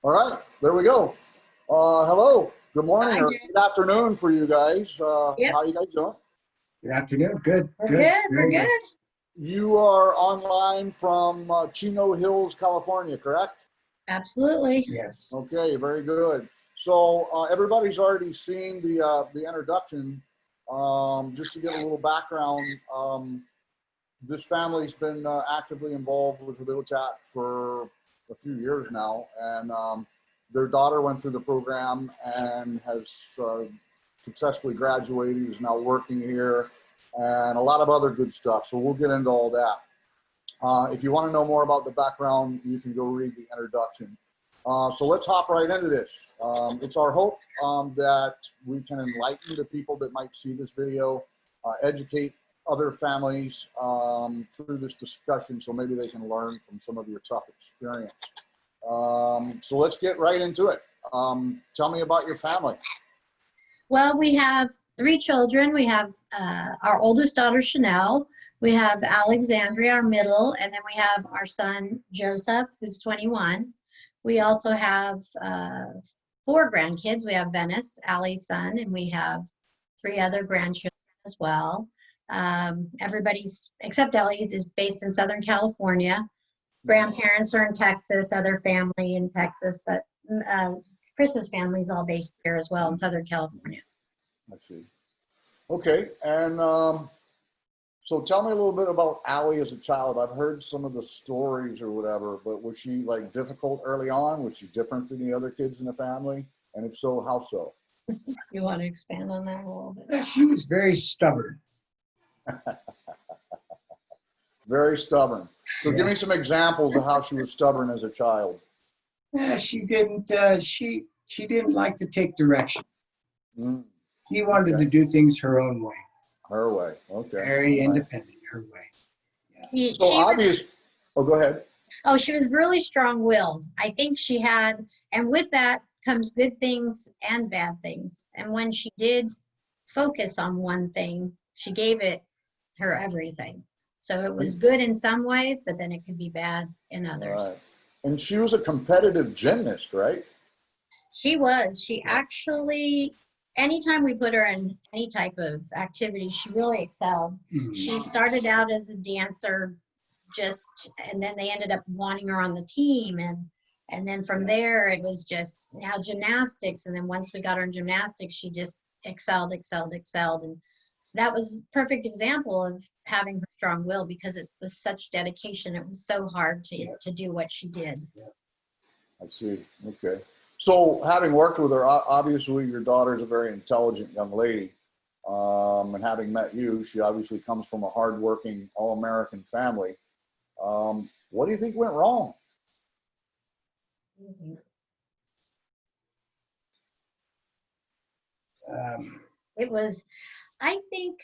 All right, there we go. Hello, good morning Hi, or Jim. good afternoon for you guys. Yep. How you guys doing? Good afternoon. Good. We're Good. good. We're Very good. You are online from Chino Hills, California, correct? Absolutely. Yes. Okay, very good. So everybody's already seen the introduction. Just to give a little background, this family's been actively involved with Habitat for a few years now, and their daughter went through the program and has successfully graduated, is now working here, and a lot of other good stuff. So we'll get into all that. If you want to know more about the background, you can go read the introduction. So let's hop right into this. It's our hope that we can enlighten the people that might see this video, educate other families through this discussion, so maybe they can learn from some of your tough experience. So let's get right into it. Tell me about your family. Well, we have 3 children. We have our oldest daughter, Chanel. We have Alexandria, our middle, and then we have our son, Joseph, who's 21. We also have 4 grandkids. We have Venice, Allie's son, and we have 3 other grandchildren as well. Everybody's, except Ellie's, is based in Southern California. Grandparents are in Texas, other family in Texas, but Chris's family is all based here as well in Southern California. I see. Okay, and so tell me a little bit about Allie as a child. I've heard some of the stories or whatever, but was she like difficult early on? Was she different than the other kids in the family? And if so, how so? You want to expand on that a little bit? She was very stubborn. Very stubborn. So give me some examples of how she was stubborn as a child. She didn't. She didn't like to take direction. Mm, She wanted Okay. to do things her own way. her way. Okay. Very All right. independent. Her way. So She was, obvious. Oh, go ahead. she was really strong-willed. I think she had, and with that comes good things and bad things. And when she did focus on one thing, she gave it her everything. So it was good in some ways, but then it could be bad in others. Right. And she was a competitive gymnast, right? She was. She actually, anytime we put her in any type of activity, she really excelled. Mhm. She started out as a dancer, and then they ended up wanting her on the team, and then from there it was just now gymnastics, and then once we got her in gymnastics, she just excelled, and that was a perfect example of having her strong will, because it was such dedication. It was so hard to do what she did. I see. Okay. So having worked with her, obviously your daughter is a very intelligent young lady. And having met you, she obviously comes from a hardworking, all-American family. What do you think went wrong? It was, I think,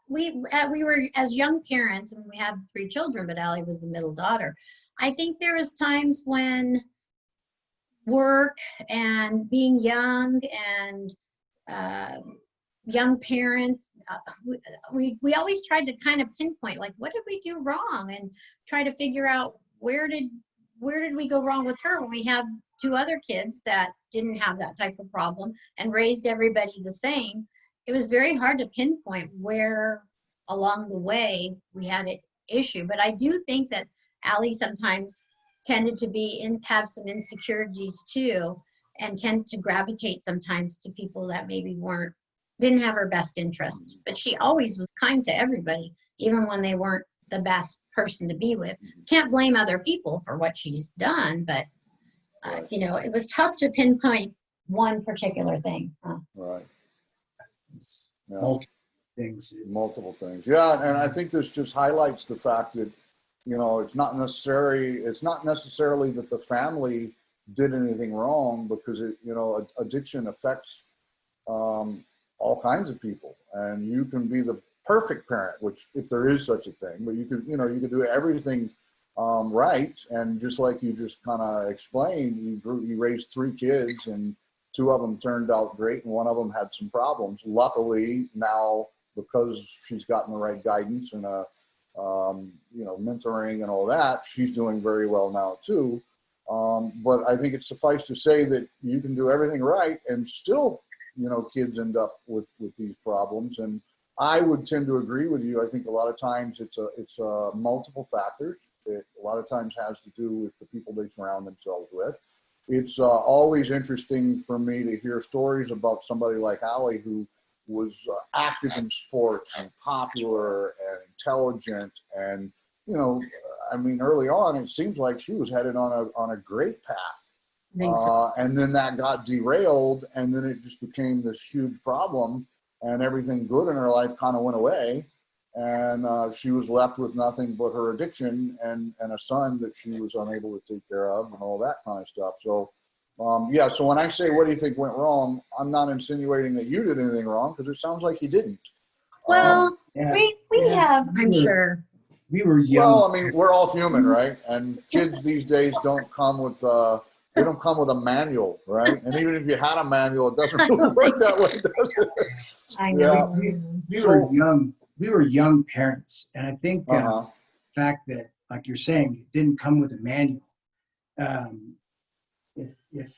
we were as young parents, and we had 3 children, but Allie was the middle daughter. I think there was times when work and being young and young parents, we always tried to kind of pinpoint, like, what did we do wrong, and try to figure out where did we go wrong with her when we have 2 other kids that didn't have that type of problem and raised everybody the same. It was very hard to pinpoint where along the way we had an issue. But I do think that Allie sometimes tended to have some insecurities too, and tend to gravitate sometimes to people that maybe didn't have her best interest. But she always was kind to everybody, even when they weren't the best person to be with. Can't blame other people for what she's done, but it was tough to pinpoint one particular thing. Right. Yeah. Multiple things. Multiple things. Yeah, and I think this just highlights the fact that, it's not necessarily that the family did anything wrong, because addiction affects all kinds of people, and you can be the perfect parent, which, if there is such a thing, but you could do everything right, and just like you just kind of explained, you raised 3 kids, and 2 of them turned out great, and 1 of them had some problems. Luckily now, because she's gotten the right guidance and mentoring and all that, she's doing very well now too. But I think it's suffice to say that you can do everything right and still, you know, kids end up with these problems. And I would tend to agree with you. I think a lot of times it's multiple factors. It a lot of times has to do with the people they surround themselves with. It's always interesting for me to hear stories about somebody like Allie who was active in sports and popular and intelligent, and you know, I mean, early on it seems like she was headed on a great path, and then that got derailed, and then it just became this huge problem, and everything good in her life kind of went away, and she was left with nothing but her addiction and a son that she was unable to take care of and all that kind of stuff. So yeah, so when I say what do you think went wrong, I'm not insinuating that you did anything wrong, because it sounds like you didn't. Well, Yeah. we have, I'm sure. We were young. Well, I mean, we're all human, right? And kids these days don't come with they don't come with a manual, right? And even if you had a manual, it doesn't really work that way, does it? I know. We were young. We were young parents, and I think Uh-huh. the fact that, like you're saying, it didn't come with a manual. If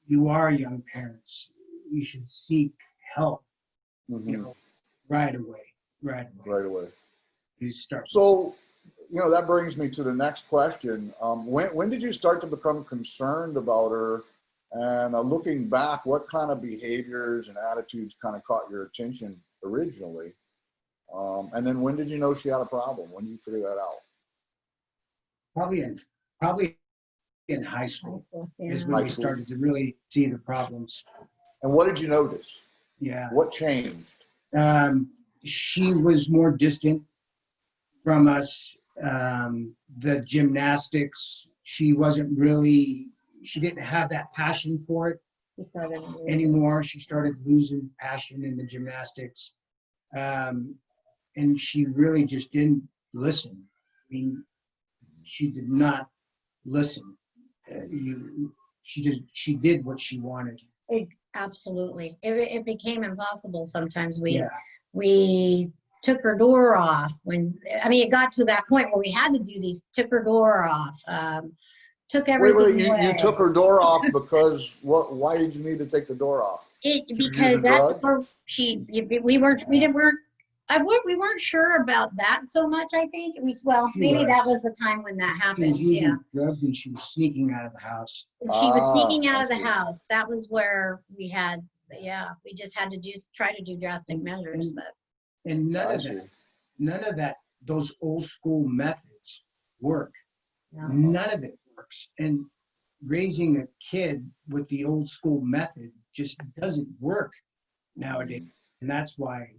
you are young parents, you should seek help, Mm-hmm. you know, right away. Right away. You start. So, you know, that brings me to the next question. When did you start to become concerned about her? And looking back, what kind of behaviors and attitudes kind of caught your attention originally? And then when did you know she had a problem? When did you figure that out? Probably in high school is when High we school. started to really see the problems. And what did you notice? Yeah. What changed? She was more distant from us. The gymnastics, she didn't have that passion for it anymore. She started losing passion in the gymnastics. And she really just didn't listen. I mean, she did not listen. She did what she wanted. Absolutely. It became impossible sometimes. Yeah. We took her door off it got to that point where we had to do these, took her door off, took everything away. You took her door off because why did you need to take the door off? Because that's where we weren't sure about that so much. I think it was, maybe that was the time when that happened. She was using drugs and she was sneaking out of the house. She was sneaking out of the house. That was where we just had to try to do drastic measures. And none of that, those old school methods work. No. None of it works. And raising a kid with the old school method just doesn't work nowadays. And that's why,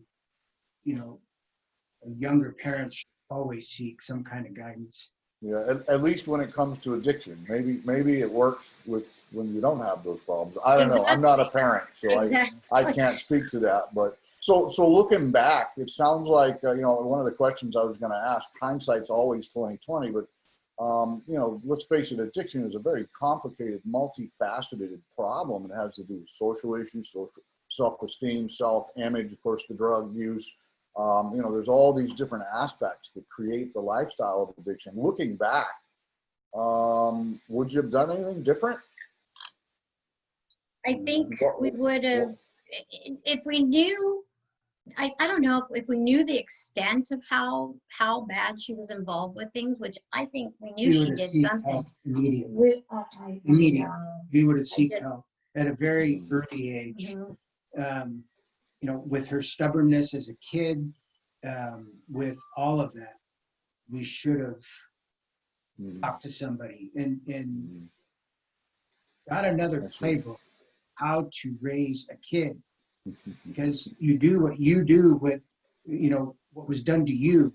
you know, younger parents should always seek some kind of guidance. Yeah, at least when it comes to addiction. Maybe it works when you don't have those problems. I don't know. I'm not a parent, so I can't speak to that. But so looking back, it sounds like you know, one of the questions I was going to ask. Hindsight's always 20/20, but you know, let's face it, addiction is a very complicated, multifaceted problem. It has to do with social issues, social self-esteem, self-image, of course, the drug use. You know, there's all these different aspects that create the lifestyle of addiction. Looking back, would you have done anything different? I think we would have, if we knew, I don't know if we knew the extent of how bad she was involved with things, which I think we knew she did something. Immediately. We would have sought help at a very early age. Mm-hmm. You know, with her stubbornness as a kid, with all of that, we should have talked to somebody and got another playbook how to raise a kid. Because you do what you do with, you know, what was done to you,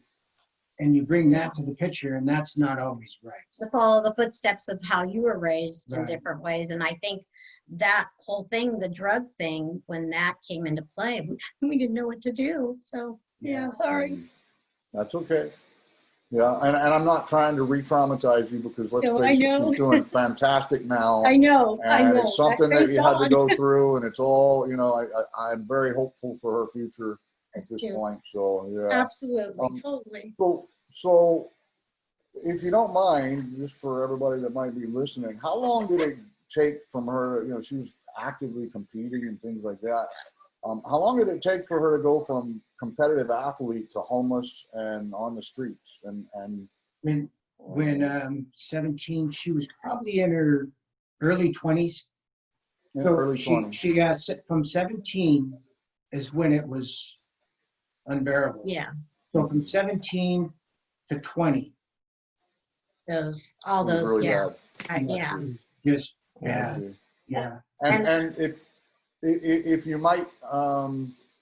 and you bring that to the picture, and that's not always right. To follow the footsteps of how you were raised in different ways. And I think that whole thing, the drug thing, when that came into play, we didn't know what to do. So yeah, sorry. That's okay. Yeah, and I'm not trying to re-traumatize you, because let's face it, she's doing fantastic now. I know. And it's something that you had to go through, and it's all, you know, I'm very hopeful for her future at this point. So yeah. Absolutely, totally. So if you don't mind, just for everybody that might be listening, how long did it take from her, you know, she was actively competing and things like that. How long did it take for her to go from competitive athlete to homeless and on the streets? And when 17, she was probably in her early 20s. in So early 20s. she from 17 is when it was unbearable. Yeah, So from 17 to 20, all It was those, really yeah, bad. yeah. it was just Yeah. bad. Yeah. And if you might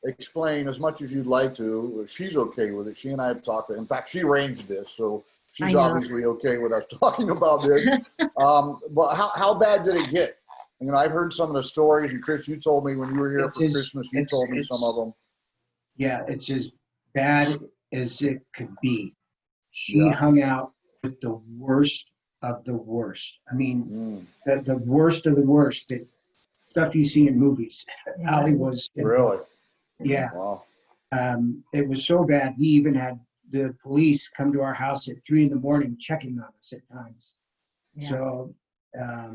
explain as much as you'd like to, she's okay with it. She and I have talked. In fact, she arranged this, so I she's know. obviously okay with us talking about this. But how bad did it get? You know, I've heard some of the stories, and Chris, you told me when you were here for Christmas, you told me some of them. Yeah, it's as bad as it could be. She hung out with the worst of the worst. I mean, the worst of the worst, the stuff you see in movies. Allie was. Really? Yeah. Wow. It was so bad. We even had the police come to our house at 3 a.m. checking on us at times. Yeah. So.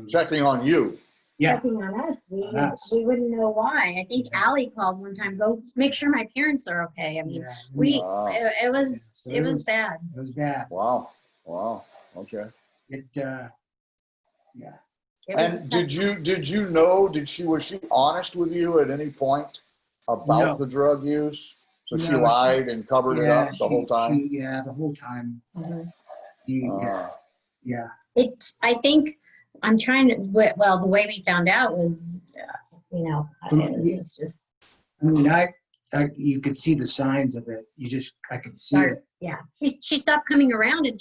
Checking on you. Yeah. Checking on us. On us. We wouldn't know why. I think Allie called one time, go make sure my parents are okay. I mean, it was bad. It was bad. Wow. Wow. Okay. Yeah. And did you know, was she honest with you at any point about the drug use? So she lied and covered it up the whole time? The whole time. Yeah. I think I'm trying to, well, the way we found out was, it's just. I mean, you could see the signs of it. I could see it. Yeah. She stopped coming around, and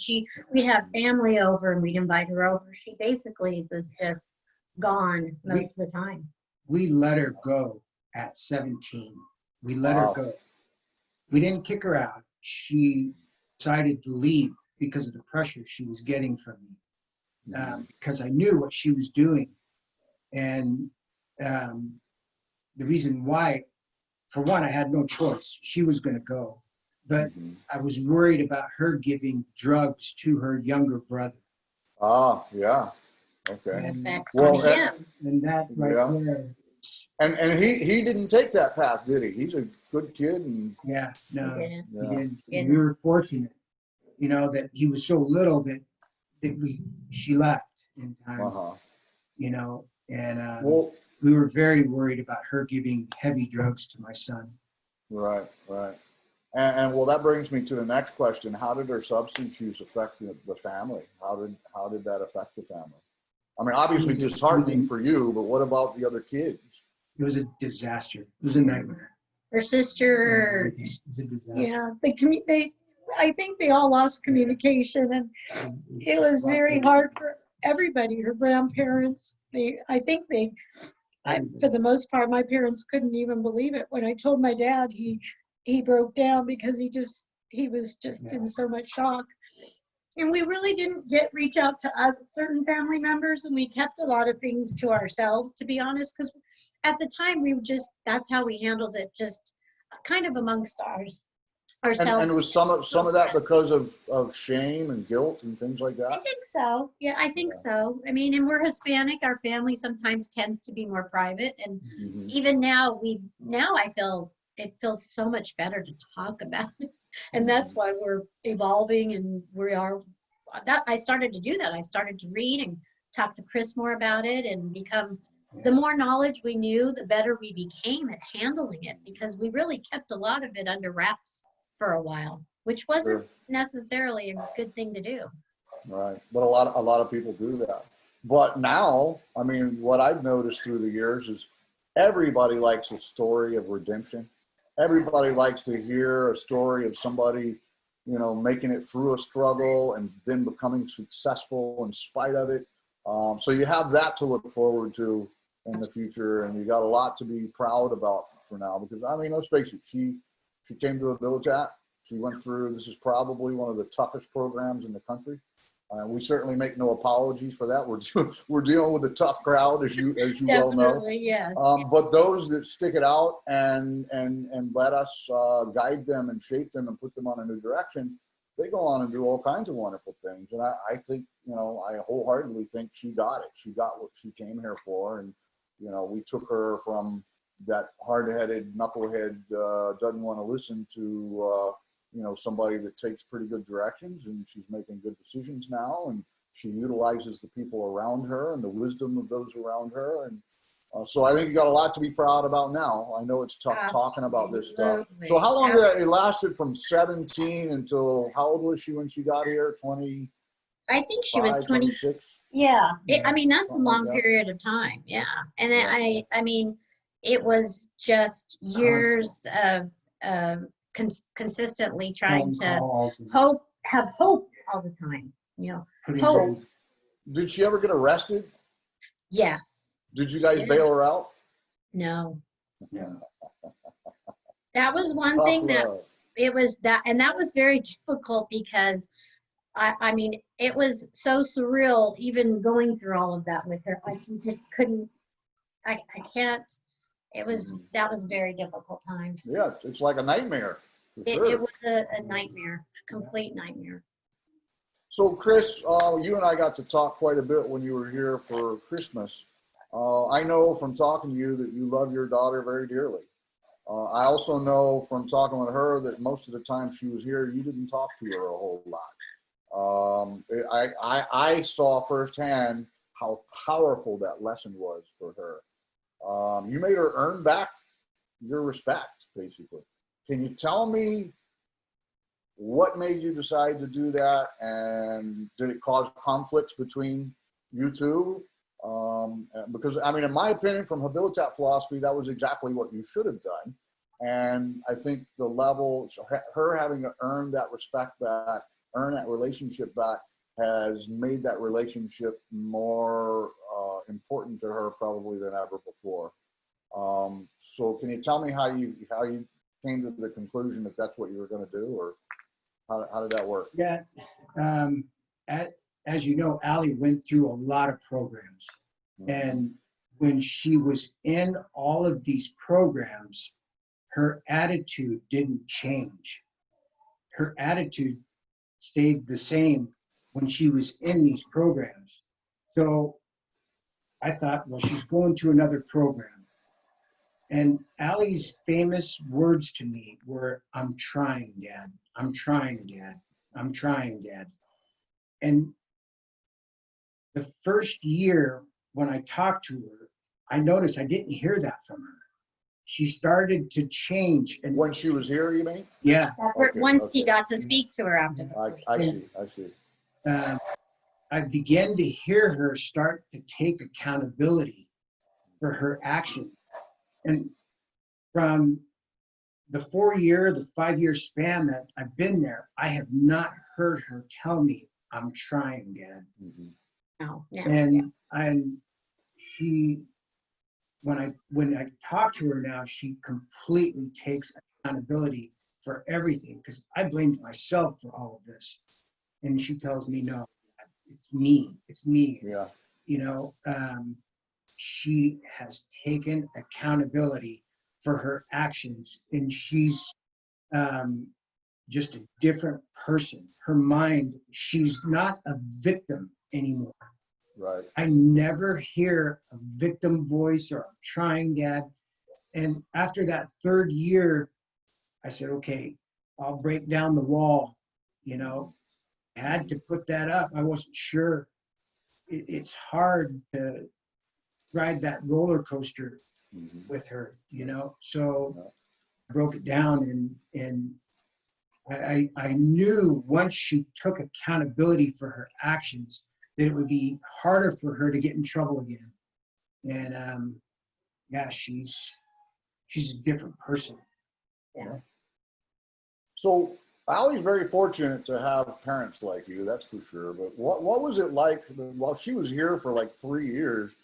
we'd have family over and we'd invite her over. She basically was just gone most of the time. We let her go at 17. We let her go. We didn't kick her out. She decided to leave because of the pressure she was getting from me. Because I knew what she was doing. And the reason why, for one, I had no choice. She was going to go. But I was worried about her giving drugs to her younger brother. Ah, yeah. Okay. And that right there. And he didn't take that path, did he? He's a good kid. And he didn't. And we were fortunate, that he was so little that she left in time. And we were very worried about her giving heavy drugs to my son. Right. And well, that brings me to the next question. How did her substance use affect the family? How did that affect the family? I mean, obviously disheartening for you, but what about the other kids? It was a disaster. It was a nightmare. Her sister, I think they all lost communication, and it was very hard for everybody. Her grandparents, for the most part, my parents couldn't even believe it. When I told my dad, he broke down because he was just in so much shock. And we really didn't reach out to certain family members, and we kept a lot of things to ourselves, to be honest, because at the time that's how we handled it, just kind of amongst ourselves. And was some of that because of shame and guilt and things like that? I think so. Yeah, I think so. I mean, and we're Hispanic. Our family sometimes tends to be more private, and even now I feel it feels so much better to talk about it, and that's why we're evolving, and I started to do that. I started to read and talk to Chris more about it, and the more knowledge we knew, the better we became at handling it, because we really kept a lot of it under wraps for a while, which wasn't necessarily a good thing to do. Right, but a lot of people do that. But now, I mean, what I've noticed through the years is everybody likes a story of redemption. Everybody likes to hear a story of somebody, making it through a struggle and then becoming successful in spite of it. So you have that to look forward to in the future, and you got a lot to be proud about for now. Because I mean, let's face it, she came to Abilitat. She went through. This is probably one of the toughest programs in the country. We certainly make no apologies for that. We're dealing with a tough crowd, as you well know. Definitely, yes. But those that stick it out and let us guide them and shape them and put them on a new direction, they go on and do all kinds of wonderful things. And I think, you know, I wholeheartedly think she got it. She got what she came here for. And, you know, we took her from that hard-headed knucklehead, doesn't want to listen to, you know, somebody that takes pretty good directions, and she's making good decisions now. And she utilizes the people around her and the wisdom of those around her. And so I think you got a lot to be proud about now. I know it's tough talking about this stuff. So how long did it lasted from 17 until, how old was she when she got here? 20? I think she was 20. 26? Yeah. I mean, that's a Something like long that. period of time. Yeah. And Yeah. I mean, it was just years of consistently trying Phone to calls and have hope all the time, you know. putting hope. in- Did she ever get arrested? Yes. Did you guys Yeah. bail her out? No. yeah. That was one Tough thing that love. it was that, and that was very difficult because I mean, it was so surreal even going through all of that with her. Like, we just couldn't, I can't, it was, that was very difficult times. Yeah, it's like a nightmare. For sure. It was a nightmare, a complete nightmare. So Chris, you and I got to talk quite a bit when you were here for Christmas. I know from talking to you that you love your daughter very dearly. I also know from talking with her that most of the time she was here, you didn't talk to her a whole lot. I saw firsthand how powerful that lesson was for her. You made her earn back your respect, basically. Can you tell me what made you decide to do that, and did it cause conflicts between you two? Because, I mean, in my opinion, from Habilitat philosophy, that was exactly what you should have done. And I think the level, so her having to earn that respect back, earn that relationship back, has made that relationship more important to her probably than ever before. So can you tell me how you came to the conclusion that that's what you were going to do, or how did that work? Yeah. As you know, Allie went through a lot of programs. And when she was in all of these programs, her attitude didn't change. Her attitude stayed the same when she was in these programs. So I thought, well, she's going to another program. And Allie's famous words to me were, "I'm trying, Dad. I'm trying, Dad. I'm trying, Dad." And the first year when I talked to her, I noticed I didn't hear that from her. She started to change. And When she was here, you mean? yeah, Okay, Once he okay. got to speak to her after I see. I began to hear her start to take accountability for her actions. And from the 5-year span that I've been there, I have not heard her tell me, "I'm trying, Dad." Mhm. now. And she, when I talk to her now, she completely takes accountability for everything, because I blamed myself for all of this. And she tells me, "No, it's me. Yeah. You know, she has taken accountability for her actions, and she's just a different person. Her mind, she's not a victim anymore. Right. I never hear a victim voice or "I'm trying, Dad." And after that 3rd year, I said, okay, I'll break down the wall. You know, I had to put that up. I wasn't sure. It's hard to ride that roller coaster with her, you know. So I broke it down, and I knew once she took accountability for her actions that it would be harder for her to get in trouble again. And yeah, she's a different person. Yeah. So Allie's very fortunate to have parents like you, that's for sure. But what was it like while she was here for like 3 years?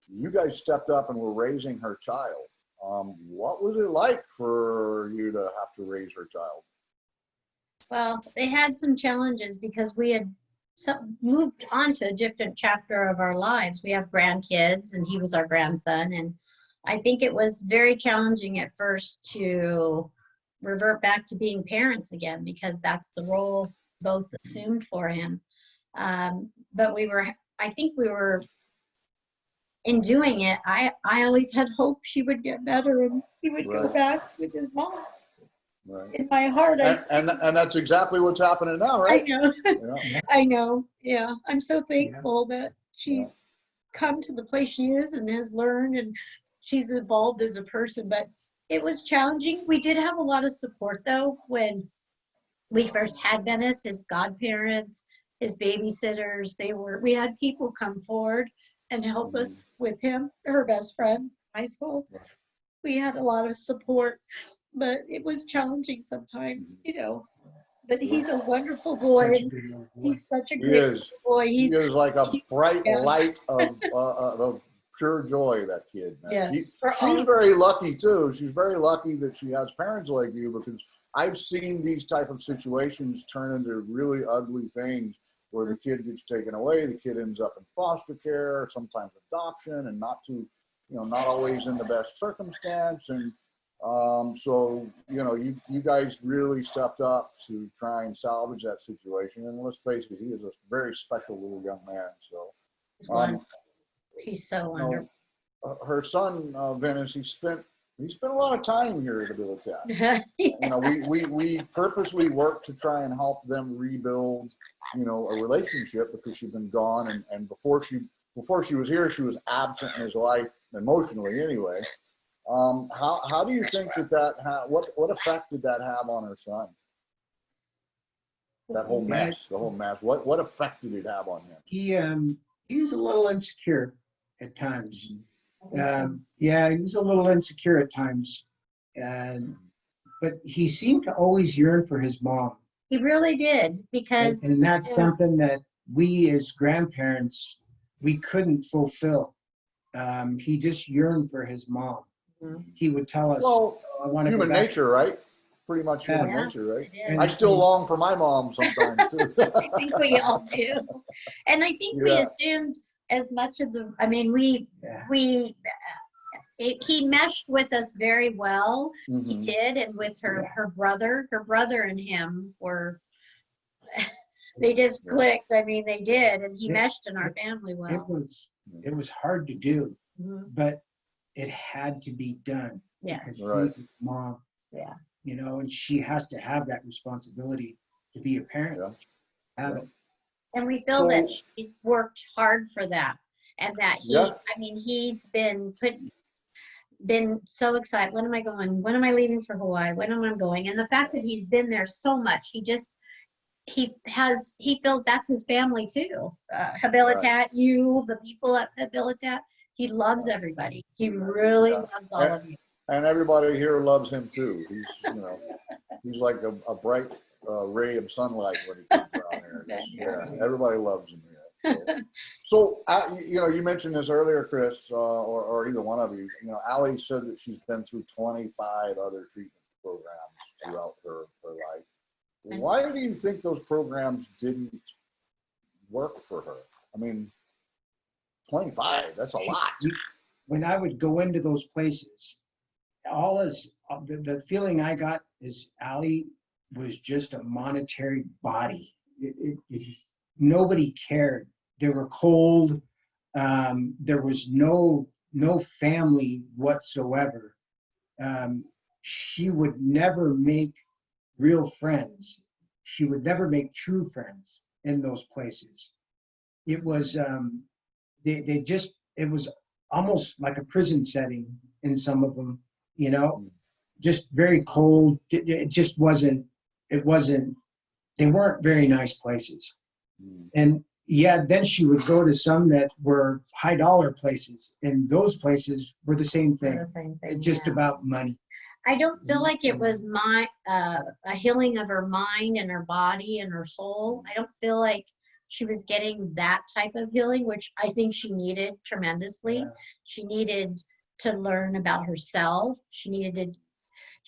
You guys stepped up and were raising her child. What was it like for you to have to raise her child? Well, they had some challenges because we had moved on to a different chapter of our lives. We have grandkids, and he was our grandson. And I think it was very challenging at first to revert back to being parents again, because that's the role both assumed for him. But I think we were, in doing it, I always had hope she would get better and he would go Right. back with his mom. Right. In my heart, And that's exactly what's happening now, I right? know. Yeah. I know. Yeah. I'm so thankful that she's come to the place she is and has learned, and she's evolved as a person. But it was challenging. We did have a lot of support though when we first had Venice, his godparents, his babysitters. We had people come forward and help us with him, her best friend, high school. We had a lot of support, but it was challenging sometimes, you know. But he's a wonderful boy. Such a good little boy. He's such a He great is. boy. He is like a bright yeah. light of pure joy, that kid, man. Yes. She's very lucky too. She's very lucky that she has parents like you, because I've seen these type of situations turn into really ugly things where the kid gets taken away, the kid ends up in foster care, sometimes adoption, and not always in the best circumstance. And so, you guys really stepped up to try and salvage that situation. And let's face it, he is a very special little young man. So, he's so wonderful. Her son, Venice, he spent a lot of time here at Habilitat. We purposely worked to try and help them rebuild, a relationship, because she'd been gone, and before she was here, she was absent in his life emotionally anyway. How do you think what effect did that have on her son? The whole mess. What effect did it have on him? He was a little insecure at times. He was a little insecure at times, but he seemed to always yearn for his mom. He really did, because and that's something that we as grandparents, we couldn't fulfill. He just yearned for his mom. He would tell us, well, I want to human nature, right? Pretty much human Yeah, nature, right? And I still long for my mom sometimes too. I think we all do. And I think we assumed as much of he meshed with us very well. He did. And with her brother and him they just clicked. I mean, they did. And he meshed in our family well. It was hard to do, but it had to be done. Yes. Right. His mom. Yeah. And she has to have that responsibility to be a parent. Have it. And we feel that she's worked hard for that, and that he's been so excited. When am I going? When am I leaving for Hawaii? When am I going? And the fact that he's been there so much, he feels that's his family too. Habilitat, the people at Habilitat, he loves everybody. He really loves all of you. And everybody here loves him too. He's like a bright ray of sunlight when he comes around here. Yeah, everybody loves him here. So you mentioned this earlier, Chris, or either one of you. Allie said that she's been through 25 other treatment programs throughout her life. Why do you think those programs didn't work for her? I mean, 25, that's a lot. When I would go into those places, the feeling I got is Allie was just a monetary body. Nobody cared. They were cold. There was no family whatsoever. She would never make real friends. She would never make true friends in those places. It was it was almost like a prison setting in some of them, just very cold. It just wasn't, they weren't very nice places. And then she would go to some that were high dollar places, and those places were the same thing. Just about money. I don't feel like it was a healing of her mind and her body and her soul. I don't feel like she was getting that type of healing, which I think she needed tremendously. Yeah. She needed to learn about herself. She needed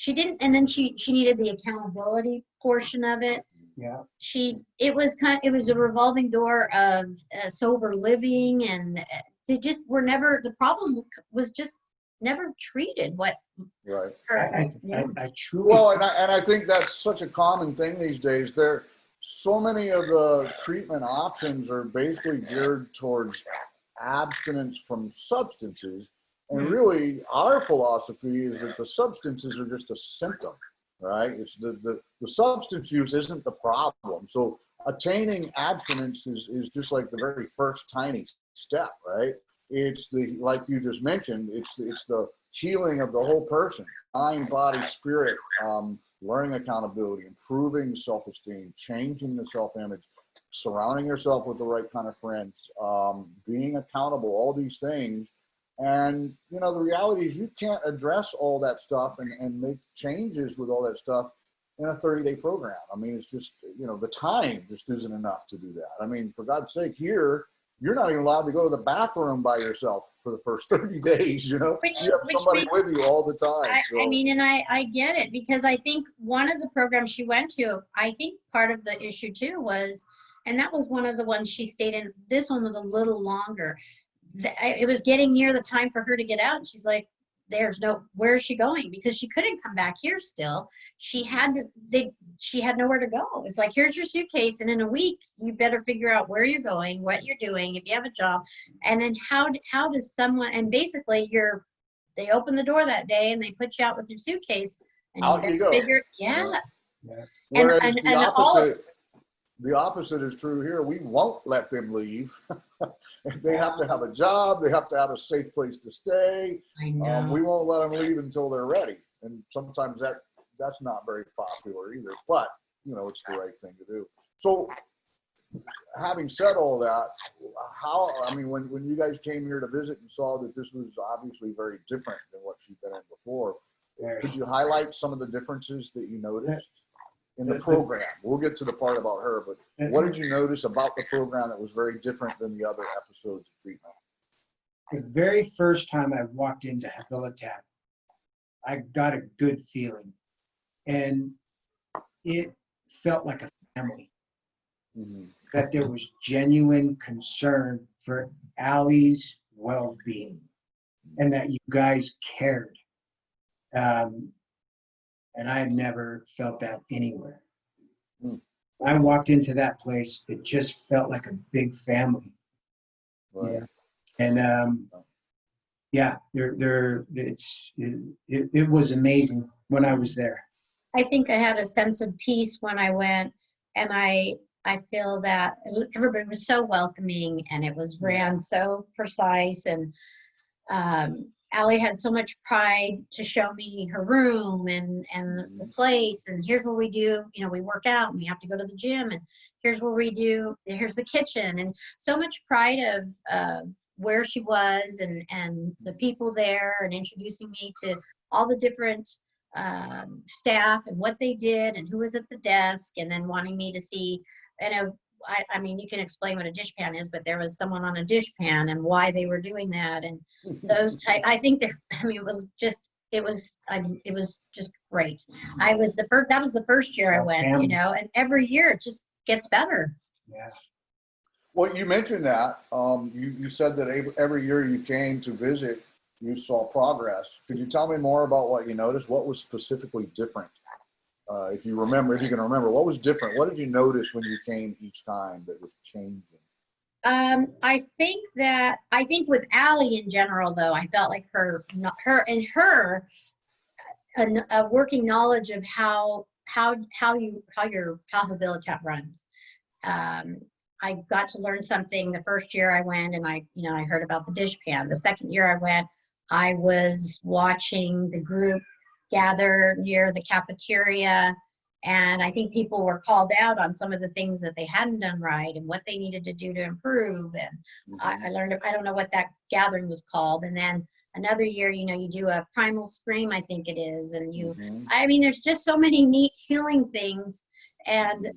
the accountability portion of it. Yeah. It was a revolving door of sober living, and the problem was just never treated. Right. I truly. Well, and I think that's such a common thing these days. so many of the treatment options are basically geared towards abstinence from substances. And really, our philosophy is that the substances are just a symptom, right? It's the substance use isn't the problem. So attaining abstinence is just like the very first tiny step, right? It's the, like you just mentioned, it's the healing of the whole person, mind, body, spirit, learning accountability, improving self-esteem, changing the self-image, surrounding yourself with the right kind of friends, being accountable, all these things. And, you know, the reality is you can't address all that stuff and make changes with all that stuff in a 30-day program. I mean, it's just, you know, the time just isn't enough to do that. I mean, for God's sake, here, you're not even allowed to go to the bathroom by yourself for the first 30 days, you know? You have somebody with you all the time. I mean, and I get it, because I think one of the programs she went to, I think part of the issue too was, and that was one of the ones she stayed in, this one was a little longer. It was getting near the time for her to get out, and she's like, where is she going? Because she couldn't come back here still. She had nowhere to go. It's like, here's your suitcase, and in a week you better figure out where you're going, what you're doing, if you have a job, and then how does someone, and basically they open the door that day and they put you out with your suitcase, and out you go. Yes. Yeah. Whereas the opposite is true here. We won't let them leave. They have to have a job. They have to have a safe place to stay. I know. We won't let them leave until they're ready. And sometimes that's not very popular either. But, you know, it's the right thing to do. So having said all that, when you guys came here to visit and saw that this was obviously very different than what she'd been in before, could you highlight some of the differences that you noticed in the program? We'll get to the part about her, but what did you notice about the program that was very different than the other episodes of treatment? The very first time I walked into Habilitat, I got a good feeling, and it felt like a family. Mm-hmm. That there was genuine concern for Allie's well-being, and that you guys cared. And I had never felt that anywhere. When I walked into that place, it just felt like a big family. Right. Yeah. And it was amazing when I was there. I think I had a sense of peace when I went, and I feel that everybody was so welcoming, and it was ran so precise, and Allie had so much pride to show me her room and the place, and here's what we do. You know, we work out and we have to go to the gym, and here's what we do. Here's the kitchen, and so much pride of where she was and the people there, and introducing me to all the different staff and what they did and who was at the desk, and then wanting me to see, I mean, you can explain what a dishpan is, but there was someone on a dishpan and why they were doing that, and those type. I think it was just great. That was the first year I went, you know, and every year it just gets better. Yeah. Well, you mentioned that. You said that every year you came to visit, you saw progress. Could you tell me more about what you noticed? What was specifically different? If you can remember, what was different? What did you notice when you came each time that was changing? I think with Allie in general, though, I felt like her a working knowledge of how your Habilitat runs. I got to learn something the first year I went, and I heard about the dishpan. The second year I went, I was watching the group gather near the cafeteria, and I think people were called out on some of the things that they hadn't done right and what they needed to do to improve. And I learned, I don't know what that gathering was called. And then another year, you do a primal scream, I think it is, and I mean, there's just so many neat healing things. And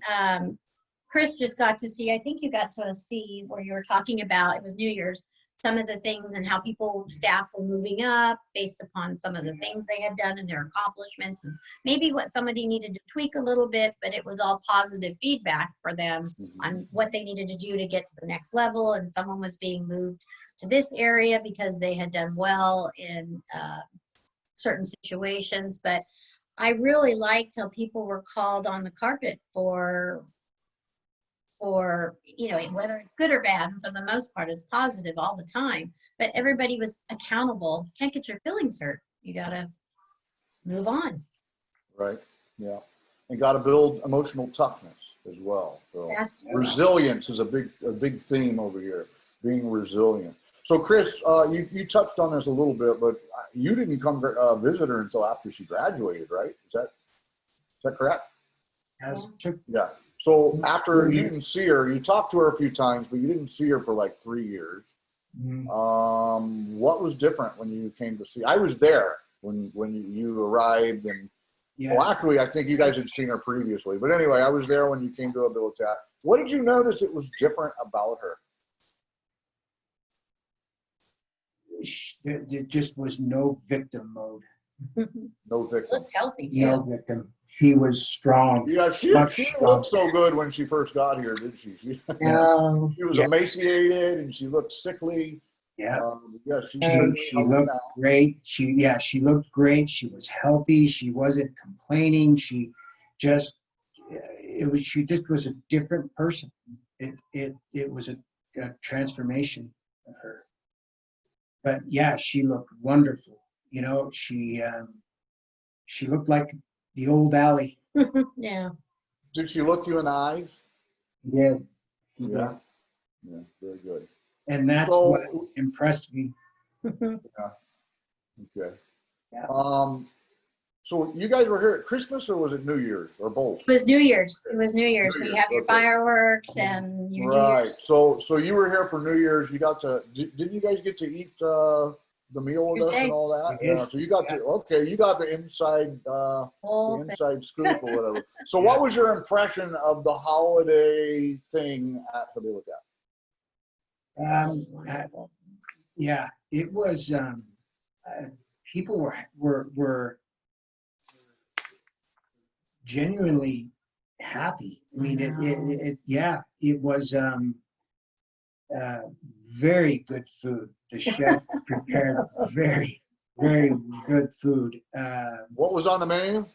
Chris just got to see, I think you got to see where you were talking about, it was New Year's, some of the things and how staff were moving up based upon some of the things they had done and their accomplishments, and maybe what somebody needed to tweak a little bit, but it was all positive feedback for them on what they needed to do to get to the next level. And someone was being moved to this area because they had done well in certain situations. But I really liked how people were called on the carpet for or, whether it's good or bad, and for the most part, it's positive all the time. But everybody was accountable. You can't get your feelings hurt. You got to move on. Right. Yeah. And got to build emotional toughness as well. So That's resilience is a big theme over here, being resilient. So Chris, you touched on this a little bit, but you didn't come visit her until after she graduated, right? Is that correct? Yeah. So after you didn't see her, you talked to her a few times, but you didn't see her for like 3 years. What was different when you came to see? I was there when you arrived, and well, actually, I think you guys had seen her previously. But anyway, I was there when you came to Habilitat. What did you notice it was different about her? There just was no victim mode. No victim. looked healthy No too. victim. She was strong. Yeah, she Much didn't look so good when she first got here, did she? She was emaciated and she looked sickly. Yeah. Yeah, she looked great. She looked great. She was healthy. She wasn't complaining. She just was a different person. It was a transformation of her. But yeah, she looked wonderful. She looked like the old Allie. Yeah. Did she look you in the eyes? Yeah. Yeah. Yeah, very good. And that's what impressed me. Yeah. Okay. Yeah. So you guys were here at Christmas, or was it New Year's, or both? It was New Year's. It was New Year's. New We Year's, have your okay. fireworks and your New Right. Year's. So you were here for New Year's. You got to. Didn't you guys get to eat the meal with us and all that? We did. Yeah. So you got you got the inside scoop or whatever. So what was your impression of the holiday thing at Habilitat? Yeah, it was. People were genuinely happy. I mean, it was very good food. The chef prepared very, very good food. What was on the menu?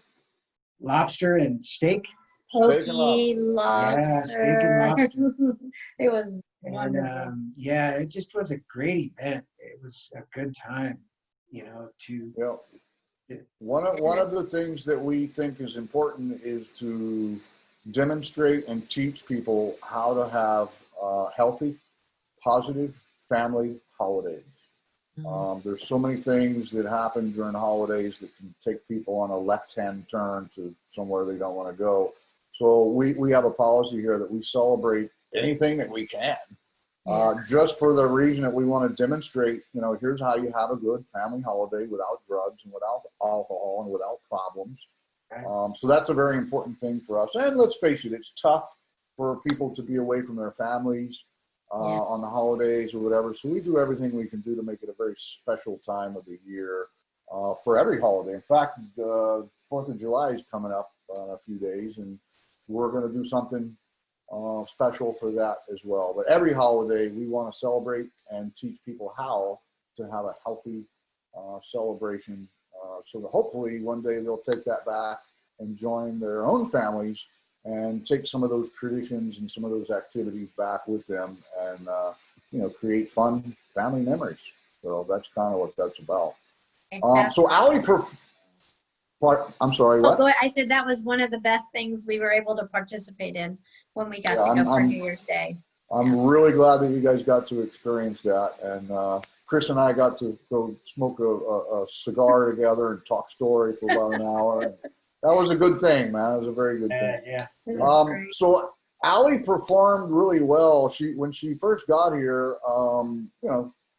Lobster and steak. Steak and Pokey lobster. Yeah, steak and lobster. lobster. It was And wonderful. it just was a great event. It was a good time, Yeah. One of the things that we think is important is to demonstrate and teach people how to have healthy, positive family holidays. There's so many things that happen during holidays that can take people on a left-hand turn to somewhere they don't want to go. So we have a policy here that we celebrate anything that we can, just for the reason that we want to demonstrate, here's how you have a good family holiday without drugs and without alcohol and without problems. So that's a very important thing for us. And let's face it, it's tough for people to be away from their families on the holidays or whatever. So we do everything we can do to make it a very special time of the year for every holiday. In fact, 4th of July is coming up in a few days, and we're going to do something special for that as well. But every holiday we want to celebrate and teach people how to have a healthy celebration, so that hopefully one day they'll take that back and join their own families and take some of those traditions and some of those activities back with them, and create fun family memories. So that's kind of what that's about. So Allie, I'm sorry, what? I said that was one of the best things we were able to participate in when we got to go for New Year's Day. I'm really glad that you guys got to experience that. And Chris and I got to go smoke a cigar together and talk story for about an hour. And that was a good thing, man. It was a very good thing. Yeah. So Allie performed really well. When she first got here,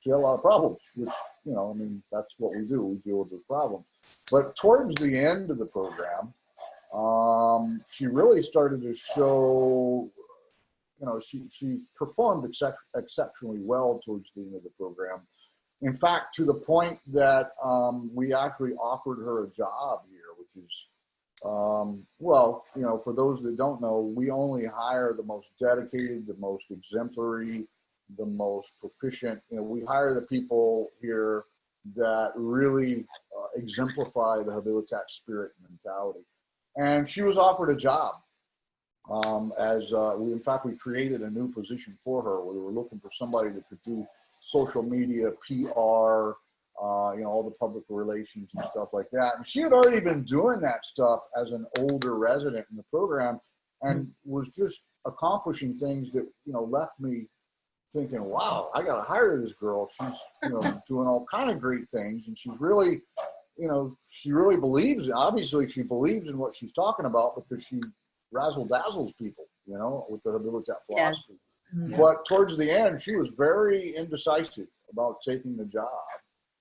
she had a lot of problems, which, that's what we do. We deal with the problems. But towards the end of the program, she really started to show, she performed exceptionally well towards the end of the program. In fact, to the point that we actually offered her a job here, which is, for those that don't know, we only hire the most dedicated, the most exemplary, the most proficient. We hire the people here that really exemplify the Habilitat spirit and mentality. And she was offered a job in fact, we created a new position for her. We were looking for somebody that could do social media, PR, all the public relations and stuff like that. And she had already been doing that stuff as an older resident in the program and was just accomplishing things that, left me thinking, wow, I got to hire this girl. She's, doing all kind of great things. And she's really, she really believes, obviously she believes in what she's talking about because she razzle dazzles people, with the Habitat philosophy. Yes. Yeah. But towards the end, she was very indecisive about taking the job.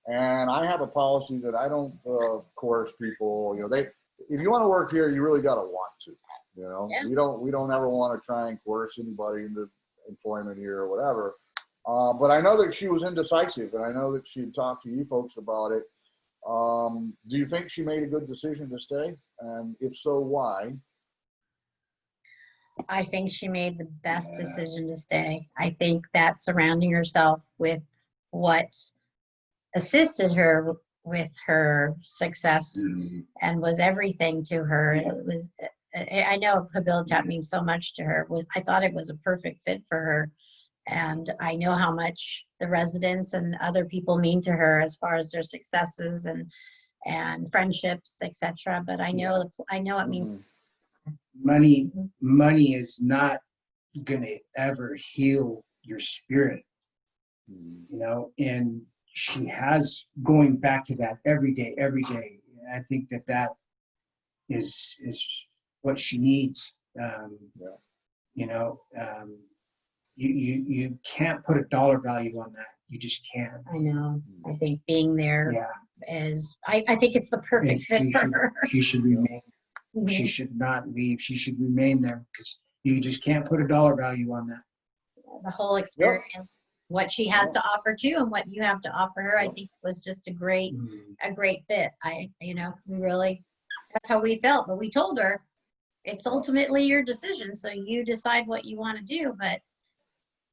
And I have a policy that I don't coerce people. If you want to work here, you really got to want to. Yeah. We don't ever want to try and coerce anybody into employment here or whatever. But I know that she was indecisive, and I know that she had talked to you folks about it. Do you think she made a good decision to stay? And if so, why? I think she made the best decision to stay. I think that surrounding herself with what assisted her with her success and was everything to her. It was, I know Habitat means so much to her. I thought it was a perfect fit for her. And I know how much the residents and other people mean to her as far as their successes and friendships, etc. But I know it means Money is not gonna ever heal your spirit, and she has going back to that every day. And I think that is what she needs. You can't put a dollar value on that. You just can't. I know. I think being there is, I think it's the And perfect fit for her. she should remain. Mhm. She should not leave. She should remain there because you just can't put a dollar value on that. The whole experience, what she has to offer too, and what you have to offer her, I think was just a great fit. We really, that's how we felt. But we told her, it's ultimately your decision, so you decide what you want to do. But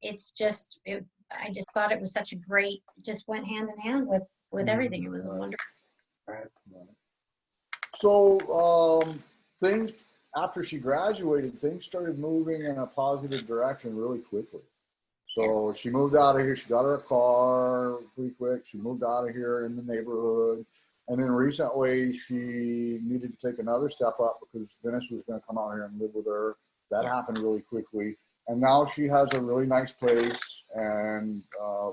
it's just, I just thought it was such a great, just went hand in hand with everything. It was wonderful. Right. So things, after she graduated, things started moving in a positive direction really quickly. So she moved out of here. She got her a car pretty quick. She moved out of here in the neighborhood. And then recently she needed to take another step up because Venice was going to come out here and live with her. That happened really quickly. And now she has a really nice place and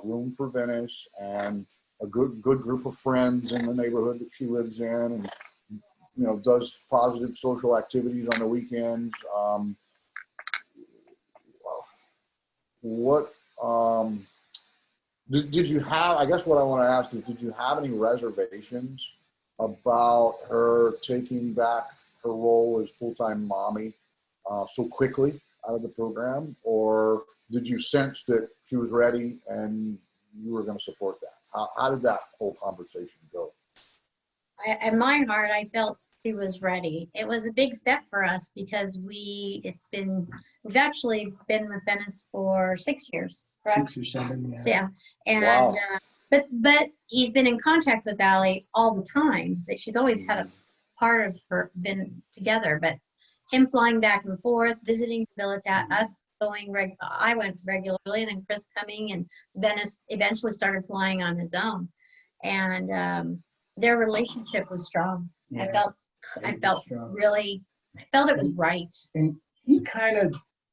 room for Venice and a good group of friends in the neighborhood that she lives in, and does positive social activities on the weekends. What did you have? I guess what I want to ask is, did you have any reservations about her taking back her role as full-time mommy so quickly out of the program, or did you sense that she was ready and you were going to support that? How did that whole conversation go? In my heart, I felt she was ready. It was a big step for us because we've actually been with Venice for 6 years, correct? 6 or 7, Yeah. And Wow. but he's been in contact with Allie all the time. That she's always had a part of her been together, but him flying back and forth, visiting Habitat, us going I went regularly, and then Chris coming, and Venice eventually started flying on his own, and their relationship was strong. Yeah. I felt it was right. And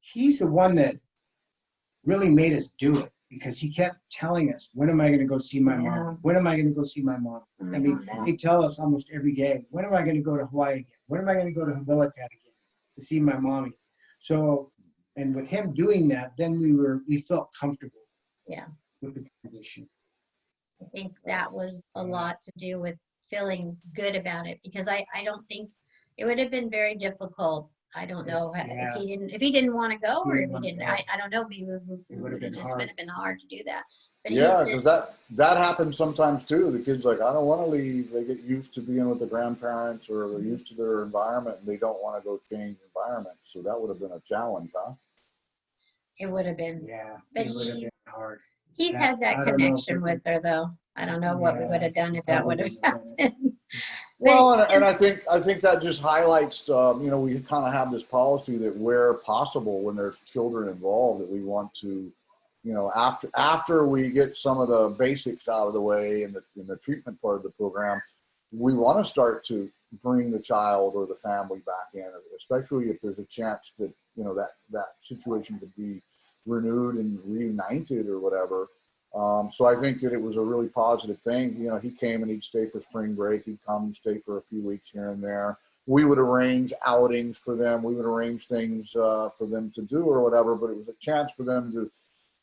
he's the one that really made us do it, because he kept telling us, when am I going to go see my mom? When am I going to go see my mom? I mean, they tell us almost every day, when am I going to go to Hawaii again? When am I going to go to Habitat again to see my mommy? So, and with him doing that, then we felt comfortable. Yeah. With the transition. I think that was a lot to do with feeling good about it, because I don't think it would have been very difficult. I don't know if he didn't want to go, or if he didn't. I don't know. Maybe it would have been hard to do that. But yeah, because that happens sometimes too. The kid's like, I don't want to leave. They get used to being with the grandparents, or they're used to their environment, and they don't want to go change environment. So that would have been a challenge, huh? It would have been. Yeah, but it would have been hard. He's had that connection with her, though. I don't know what we would have done if that would have happened. Well, and I think that just highlights, you know, we kind of have this policy that where possible, when there's children involved, that we want to, you know, after we get some of the basics out of the way in the treatment part of the program, we want to start to bring the child or the family back in, especially if there's a chance that, you know, that situation could be renewed and reunited or whatever. So I think that it was a really positive thing. You know, he came and he'd stay for spring break. He'd come and stay for a few weeks here and there. We would arrange outings for them. We would arrange things for them to do or whatever, but it was a chance for them to,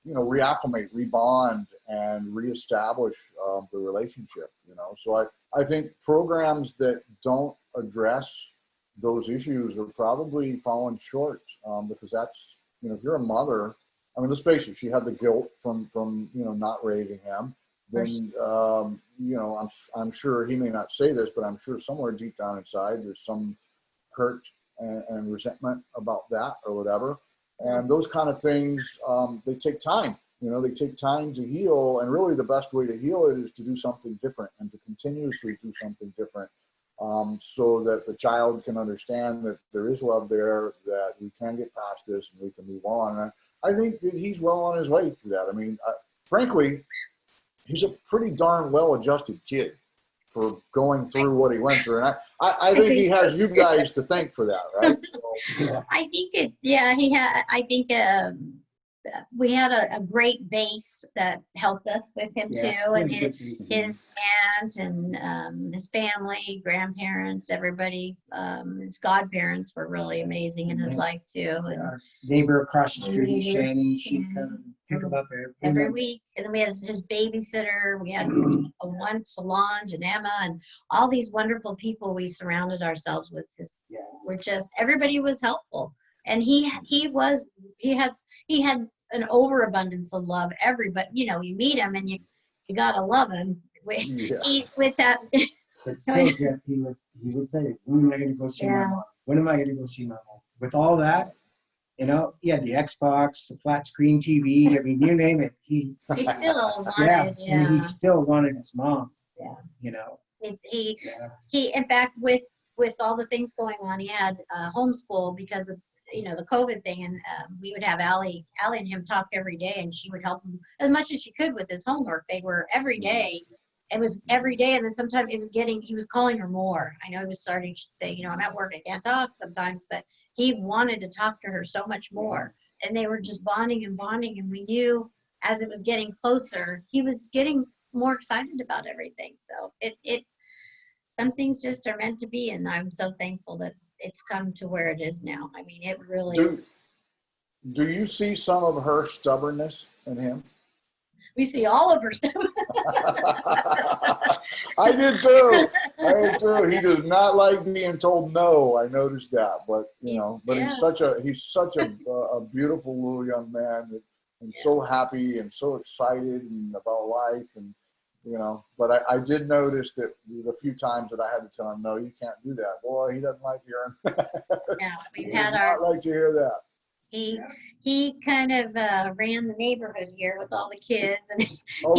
you know, reacclimate, rebond, and reestablish the relationship, you know. So I think programs that don't address those issues are probably falling short, because that's, you know, if you're a mother, I mean, let's face it, she had the guilt from you know, not raising him. Then, you know, I'm sure he may not say this, but I'm sure somewhere deep down inside there's some hurt and resentment about that or whatever. And those kind of things, they take time. You know, they take time to heal. And really the best way to heal it is to do something different and to continuously do something different, so that the child can understand that there is love there, that we can get past this and we can move on. And I think that he's well on his way to that. I mean, frankly, he's a pretty darn well-adjusted kid for going through what he went through. And I think he has you guys to thank for that, right? So, yeah. I think I think we had a great base that helped us with him too, and his aunt and his family, grandparents, everybody. His godparents were really amazing in his life too. And Our neighbor across the street, Shani, she'd come and pick him up every week. And then we had his babysitter. We had one Solange and Emma and all these wonderful people we surrounded ourselves with. We're just, everybody was helpful. And he had an overabundance of love. Everybody, you know, you meet him and you gotta love him. He's with that. But still, Jeff, he would say, when am I going to go see my mom? When am I going to go see my mom? With all that, you know, he had the Xbox, the flat screen TV. I mean, you name it. He still wanted, I mean, he still wanted his mom. Yeah. You know. He in fact, with all the things going on, he had homeschool because of, you know, the COVID thing, and we would have Allie and him talk every day, and she would help him as much as she could with his homework. They were every day. It was every day, and then sometimes he was calling her more. I know he was starting to say, you know, I'm at work, I can't talk sometimes, but he wanted to talk to her so much more, and they were just bonding, and we knew as it was getting closer, he was getting more excited about everything. So some things just are meant to be, and I'm so thankful that it's come to where it is now. I mean, it really is. Do you see some of her stubbornness in him? We see all of her stuff. I did too. He does not like being told no. I noticed that, but you know, but he's such a beautiful little young man, and so happy and so excited and about life, and you know. But I did notice that the few times that I had to tell him, no, you can't do that. Boy, he doesn't like hearing that. Yeah, he does not like to hear that. He kind of ran the neighborhood here with all the kids, and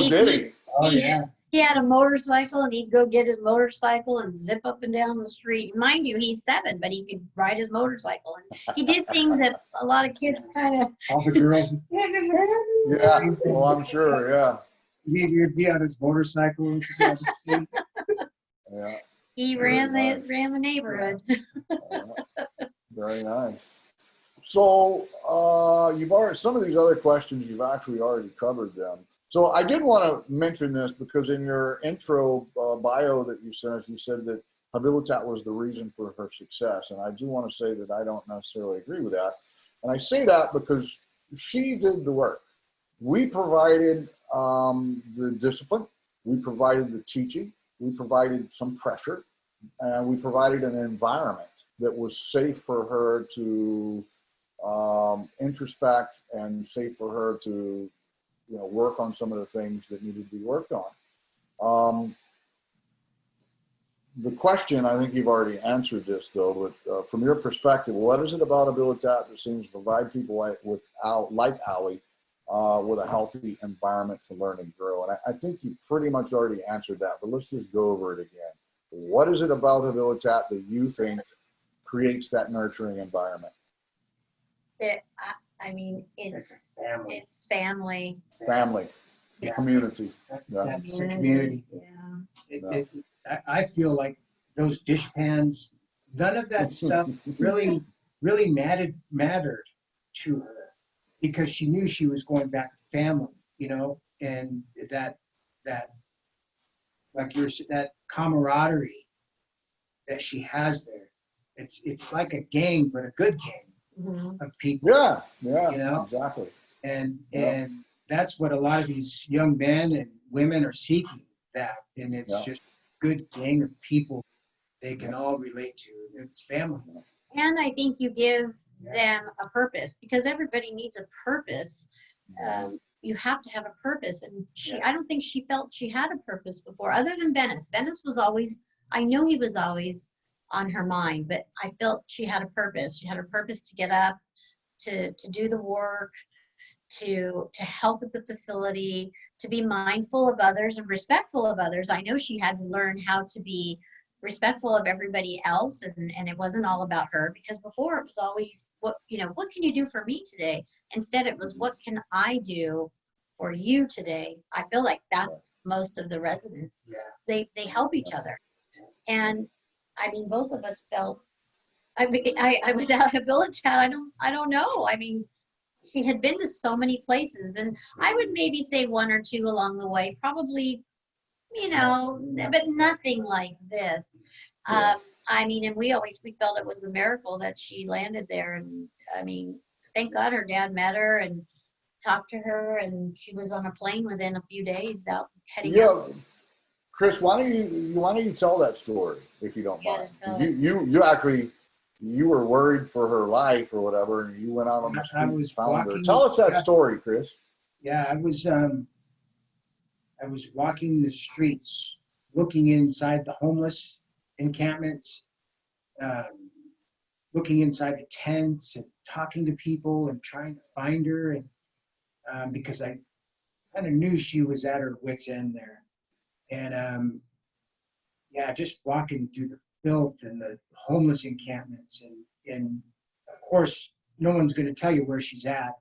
did he? Oh yeah. He had a motorcycle, and he'd go get his motorcycle and zip up and down the street. Mind you, he's 7, but he could ride his motorcycle, and he did things that a lot of kids kind of. All the girls. Yeah. Well, I'm sure. Yeah. He'd be on his motorcycle and down the street. Yeah. He ran the neighborhood. Very nice. So you've already, some of these other questions you've actually already covered them. So I did want to mention this because in your intro bio that you sent us, you said that Habilitat was the reason for her success. And I do want to say that I don't necessarily agree with that. And I say that because she did the work. We provided the discipline. We provided the teaching. We provided some pressure. And we provided an environment that was safe for her to introspect and safe for her to, you know, work on some of the things that needed to be worked on. The question, I think you've already answered this though, but from your perspective, what is it about Habilitat that seems to provide people like Allie with a healthy environment to learn and grow? And I think you pretty much already answered that, but let's just go over it again. what is it about Habitat that you think creates that nurturing environment? I mean, It's family. it's family. Family, Yeah. community. Yeah. That's the community. Yeah. I feel like those dish pans, none of that stuff really mattered to her, because she knew she was going back to family, you know, and that like that camaraderie that she has there. It's like a gang, but a good gang Mhm. of people. Yeah, yeah, You know? exactly. And Yeah. that's what a lot of these young men and women are seeking, that. And it's Yeah. just a good gang of people they can all relate to. It's family. And I think you give them a purpose, because everybody needs a purpose. You have to have a purpose. And I don't think she felt she had a purpose before, other than Venice. Venice was always, I know he was always on her mind, but I felt she had a purpose. She had a purpose to get up, to do the work, to help with the facility, to be mindful of others and respectful of others. I know she had to learn how to be respectful of everybody else, and it wasn't all about her, because before it was always, what can you do for me today? Instead it was, what can I do for you today? I feel like that's most of the residents. They help each other. And I mean, both of us felt, I without Habitat, I don't know. I mean, she had been to so many places, and I would maybe say one or two along the way, probably, but nothing like this. I mean, and we felt it was a miracle that she landed there. And I mean, thank God her dad met her and talked to her, and she was on a plane within a few days out heading out. Chris, why don't you tell that story, if you don't mind? tell 'Cause you actually, you were worried for her life or whatever, and you went out on the street and found her. Tell us that story, Chris. Yeah, I was walking the streets, looking inside the homeless encampments, looking inside the tents and talking to people and trying to find her, and because I kind of knew she was at her wit's end there. And just walking through the filth and the homeless encampments, and of course no one's going to tell you where she's at.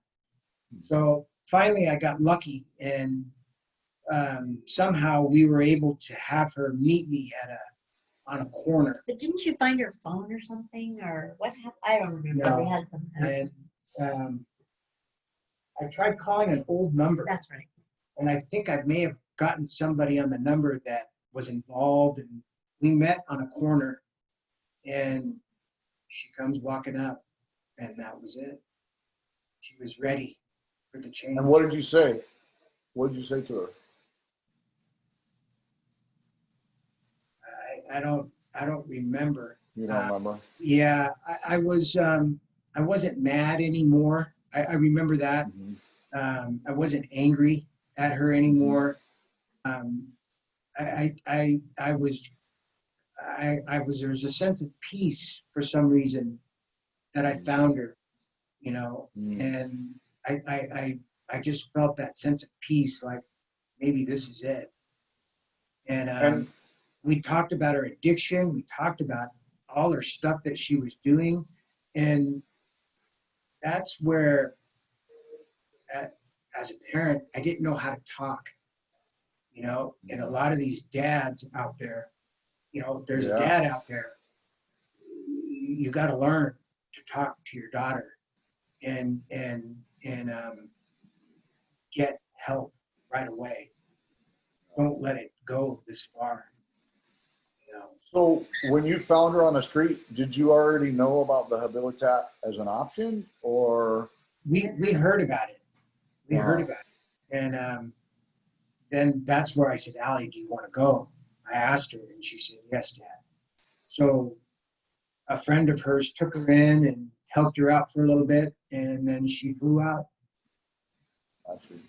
So finally I got lucky, and somehow we were able to have her meet me on a corner. But didn't you find her phone or something, or what happened? I don't remember. No. We had something. And I tried calling an old number. That's right. And I think I may have gotten somebody on the number that was involved, and we met on a corner, and she comes walking up, and that was it. She was ready for the change. And what did you say? What did you say to her? I don't remember. You don't remember? Yeah, I wasn't mad anymore. I remember that. Mm-hmm. I wasn't angry at her anymore. I was there was a sense of peace for some reason that I found her, and I just felt that sense of peace, like maybe this is it. And we talked about her addiction. We talked about all her stuff that she was doing, and that's where, as a parent, I didn't know how to talk. And a lot of these dads out there, there's a dad out there. You got to learn to talk to your daughter, and get help right away. Don't let it go this far. So when you found her on the street, did you already know about the Habitat as an option, or? We heard about it. We heard about it. And then that's where I said, Allie, do you want to go? I asked her, and she said, yes, Dad. So a friend of hers took her in and helped her out for a little bit, and then she flew out. I see.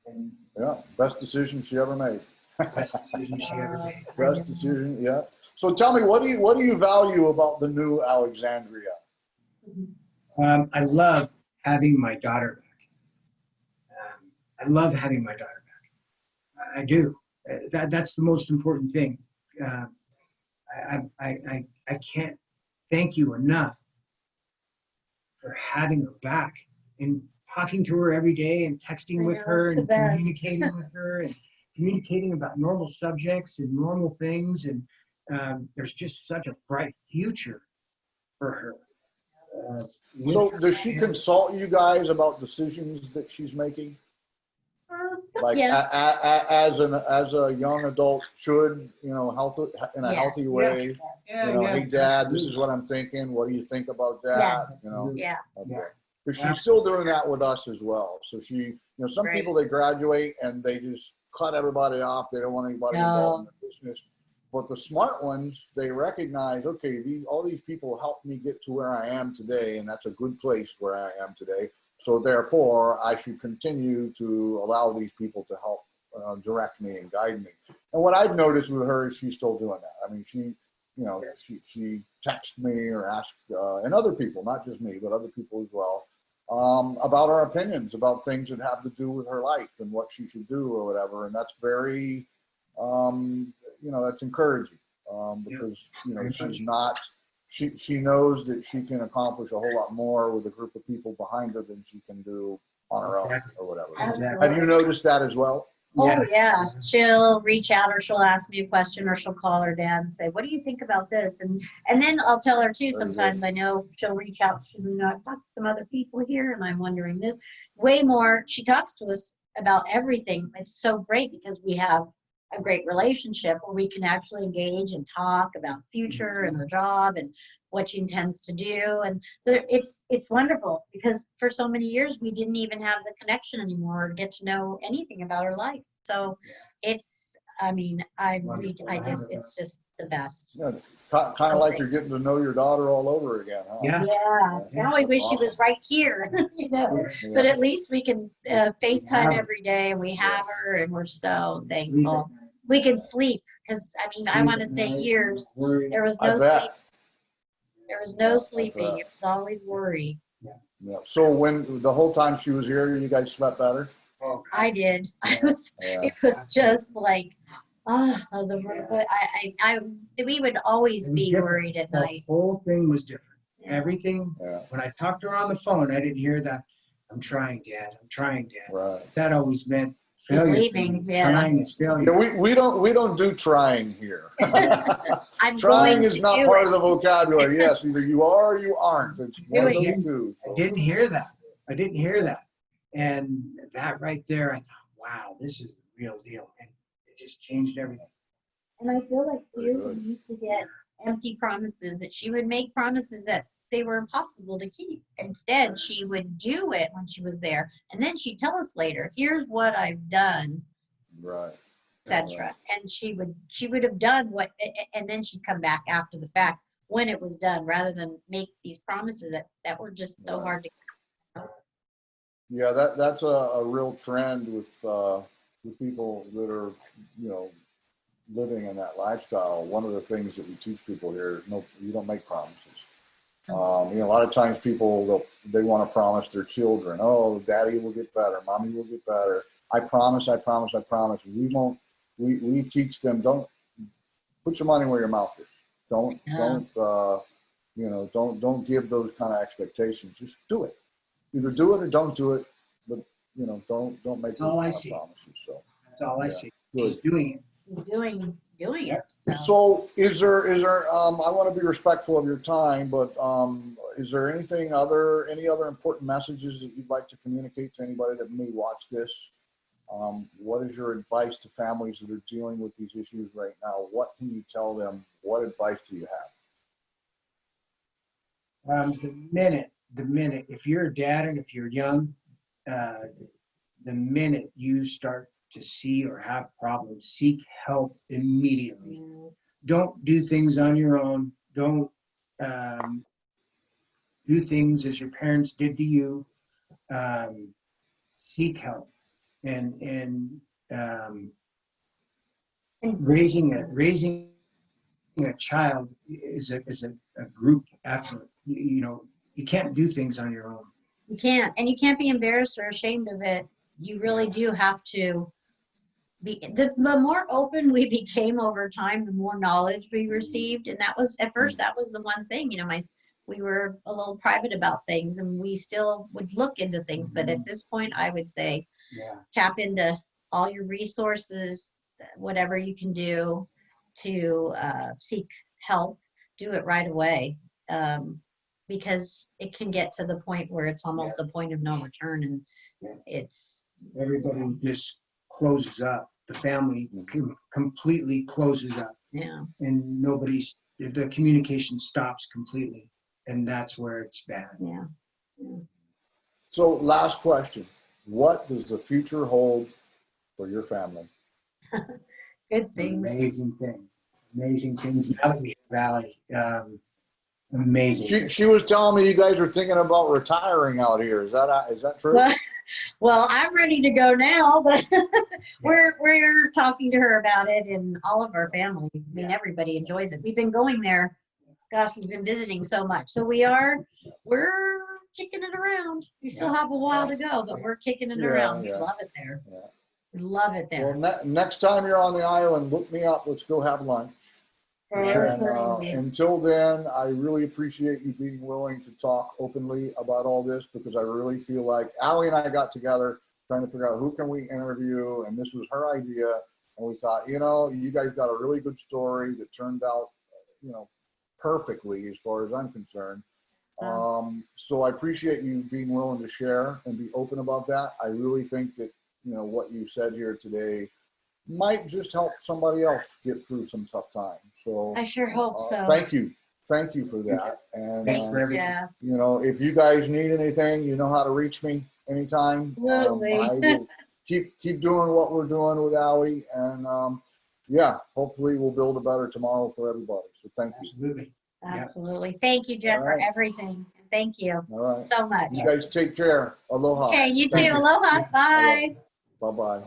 And Yeah, best decision she ever made. best decision she ever made. Best decision, yeah. So tell me, what do you value about the new Alexandria? I love having my daughter back. I love having my daughter back. I do. That's the most important thing. I can't thank you enough for having her back and talking to her every day and texting with her and communicating with her and communicating about normal subjects and normal things. And there's just such a bright future for her. So does she consult you guys about decisions that she's making? Like Yeah. as a young adult should, in a Yes. healthy way. Yeah, Hey Dad, this is what I'm thinking. What do you think about that? Yes. Yeah. Okay. But she's still doing that with us as well. So she, some Great. people, they graduate and they just cut everybody off. They don't want anybody involved in the business. But the smart ones, they recognize, okay, all these people helped me get to where I am today, and that's a good place where I am today. So therefore, I should continue to allow these people to help direct me and guide me. And what I've noticed with her is she's still doing that. I mean, she texts me or asks, and other people, not just me, but other people as well, about our opinions about things that have to do with her life and what she should do or whatever. And that's very, that's encouraging because, she's not, she knows that she can accomplish a whole lot more with a group of people behind her than she can do on her own or whatever. Absolutely. Have you noticed that as well? Oh yeah, she'll reach out or she'll ask me a question or she'll call her dad and say, "What do you think about this?" And then I'll tell her too. Sometimes I know she'll reach out. She's I've talked to some other people here, and I'm wondering this. Way more. She talks to us about everything. It's so great because we have a great relationship where we can actually engage and talk about future and her job and what she intends to do. And so it's wonderful because for so many years we didn't even have the connection anymore to get to know anything about her life. So it's it's just the best. Yeah, it's kind of like you're getting to know your daughter all over again, huh? Yeah. Now I wish she was right here, but at least we can FaceTime every day and we have her and we're so thankful. We can sleep because I want to say years there was no sleep. There was no sleeping. It was always worry. Yeah. So when the whole time she was here, you guys slept better? I did. It was just like, we would always be worried at night. The whole thing was different. Everything. When I talked to her on the phone, I didn't hear that. I'm trying, Dad. I'm trying, Dad. Right. That always meant She's failure. leaving. Yeah. Trying is failure. Yeah, we don't do trying here. Trying is not part of the vocabulary. Yes, either you are or you aren't. It's one of those two. So. I didn't hear that. And that right there, I thought, wow, this is the real deal. And it just changed everything. And I feel like too, we used to get empty promises that she would make promises that they were impossible to keep. Instead, she would do it when she was there. And then she'd tell us later, here's what I've done. Right. Etc. And she would have done what, and then she'd come back after the fact when it was done, rather than make these promises that were just so hard to. Yeah, that's a real trend with people that are living in that lifestyle. One of the things that we teach people here is you don't make promises. A lot of times people they want to promise their children, oh, Daddy will get better, Mommy will get better. I promise. We won't. We teach them, don't put your money where your mouth is. Don't give those kind of expectations. Just do it. Either do it or don't do it. But don't make those kind of promises. So that's all I see. Good. She's doing it. Doing it. So is there? I want to be respectful of your time, but is there any other important messages that you'd like to communicate to anybody that may watch this? What is your advice to families that are dealing with these issues right now? What can you tell them? What advice do you have? The minute, if you're a dad and if you're young, the minute you start to see or have problems, seek help immediately. Don't do things on your own. Don't do things as your parents did to you. Seek help. And raising a child is a group effort. You can't do things on your own. You can't, and you can't be embarrassed or ashamed of it. You really do have to the more open we became over time, the more knowledge we received. And that was, at first, that was the one thing, you know, we were a little private about things, and we still would look into things. But at this point, I would say, tap into all your resources, whatever you can do to seek help, do it right away. Because it can get to the point where it's almost the point of no return, and it's everybody just closes up. The family completely closes up, and the communication stops completely, and that's where it's bad. So last question, what does the future hold for your family? Good things. Amazing things. Now that we have Valley, amazing. She was telling me you guys are thinking about retiring out here. Is that true? Well, I'm ready to go now, but we're talking to her about it, and all of our family. I mean, everybody enjoys it. We've been going there. Gosh, we've been visiting so much. So we're kicking it around. We still have a while to go, but we're kicking it around. We love it there. We love it there. Well, next time you're on the island, look me up. Let's go have lunch. And, until then, I really appreciate you being willing to talk openly about all this, because I really feel like Allie and I got together trying to figure out who can we interview, and this was her idea. And we thought, you know, you guys got a really good story that turned out, you know, perfectly as far as I'm concerned. So I appreciate you being willing to share and be open about that. I really think that, you know, what you said here today might just help somebody else get through some tough times. So I sure hope so. Thank you for that. And you. You know, if you guys need anything, you know how to reach me anytime. I will keep doing what we're doing with Allie, and hopefully we'll build a better tomorrow for everybody. So thank you. Absolutely. Thank you, Jeff, for everything. Thank you so much. You guys take care. Aloha. Okay, you too. Aloha. Bye. Bye-bye.